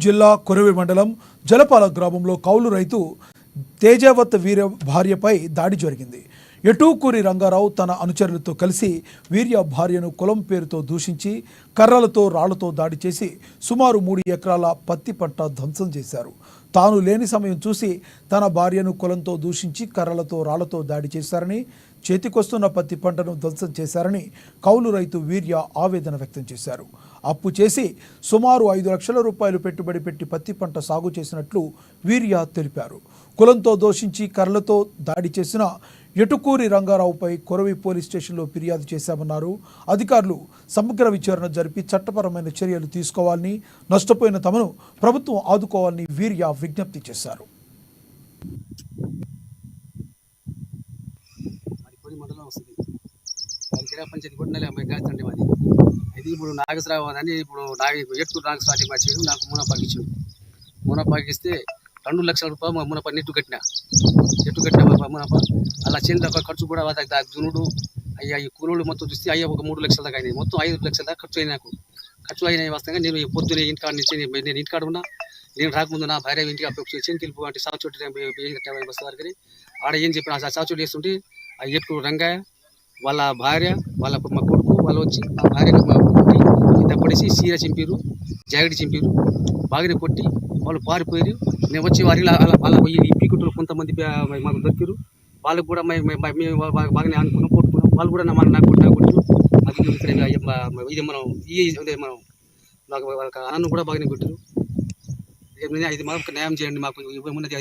జిల్లా కొరవి మండలం జలపాల గ్రామంలో కౌలు రైతు తేజావత్ వీర్య భార్యపై దాడి జరిగింది. ఎటూకూరి రంగారావు తన అనుచరులతో కలిసి వీర్య భార్యను కులం పేరుతో దూషించి కర్రలతో రాళ్లతో దాడి చేసి సుమారు 3 ఎకరాల పత్తి పంట ధ్వంసం చేశారు. తాను లేని సమయం చూసి తన భార్యను కులంతో దూషించి కర్రలతో రాళ్లతో దాడి చేశారని, చేతికొస్తున్న పత్తి పంటను ధ్వంసం చేశారని కౌలు రైతు వీర్య ఆవేదన వ్యక్తం చేశారు. అప్పు చేసి సుమారు 5 లక్షల రూపాయలు పెట్టుబడి పెట్టి పత్తి పంట సాగు చేసినట్లు వీర్య తెలిపారు. కులంతో దూషించి కర్రలతో దాడి చేసిన ఎటుకూరి రంగారావుపై కొరవి పోలీస్ స్టేషన్లో ఫిర్యాదు చేశామన్నారు. అధికారులు సమగ్ర విచారణ జరిపి చట్టపరమైన చర్యలు తీసుకోవాలని, నష్టపోయిన తమను ప్రభుత్వం ఆదుకోవాలని వీర్య విజ్ఞప్తి చేశారు. ఇప్పుడు నాగేశ్వరరావు అని ఇప్పుడు ఎట్టు నాకు స్టార్టింగ్ వచ్చేది నాకు మునపాకి ఇచ్చిండు. మునపాకి ఇస్తే 2 లక్షల రూపాయలు మునపా నెట్టు కట్టిన మునప అలా చేసిన ఖర్చు కూడా దునుడు అయ్యా ఈ కూలీలు మొత్తం చూస్తే అయ్యా ఒక 3 లక్షల దాకా అయినాయి. మొత్తం 5 లక్షల దాకా ఖర్చు అయినాయి. నాకు ఖర్చు అయినాయి వస్తాగా నేను పొద్దునే ఇంటికాడ నుంచి నేను ఇంటికాడ ఉన్నా. నేను రాకముందు నా భార్య ఇంటికి చెంకిల్పు అంటే సాగుచోటు బస్సు వారికి ఆడ ఏం చెప్పిన ఆ సాగుచోటు వేస్తుంటే ఆ ఎప్పుడు రంగయ్య వాళ్ళ భార్య వాళ్ళ మా కొడుకు వాళ్ళు వచ్చి మా భార్యను కొట్టి కింద పడేసి సీర చింపారు, జాకెట్ చింపారు, బాగానే కొట్టి వాళ్ళు పారిపోయారు. నేను వచ్చి వారి వాళ్ళ ఈ పీకుట్లు కొంతమంది మాకు దొరికారు. వాళ్ళకు కూడా మేము బాగానే అనుకున్నాం, కొట్టుకున్నాం. వాళ్ళు కూడా నాకు కొట్టారు. అది ఇది మనం నాకు అన్నం కూడా బాగానే కొట్టారు. ఇది మాకు న్యాయం చేయండి, మాకు ఉన్నది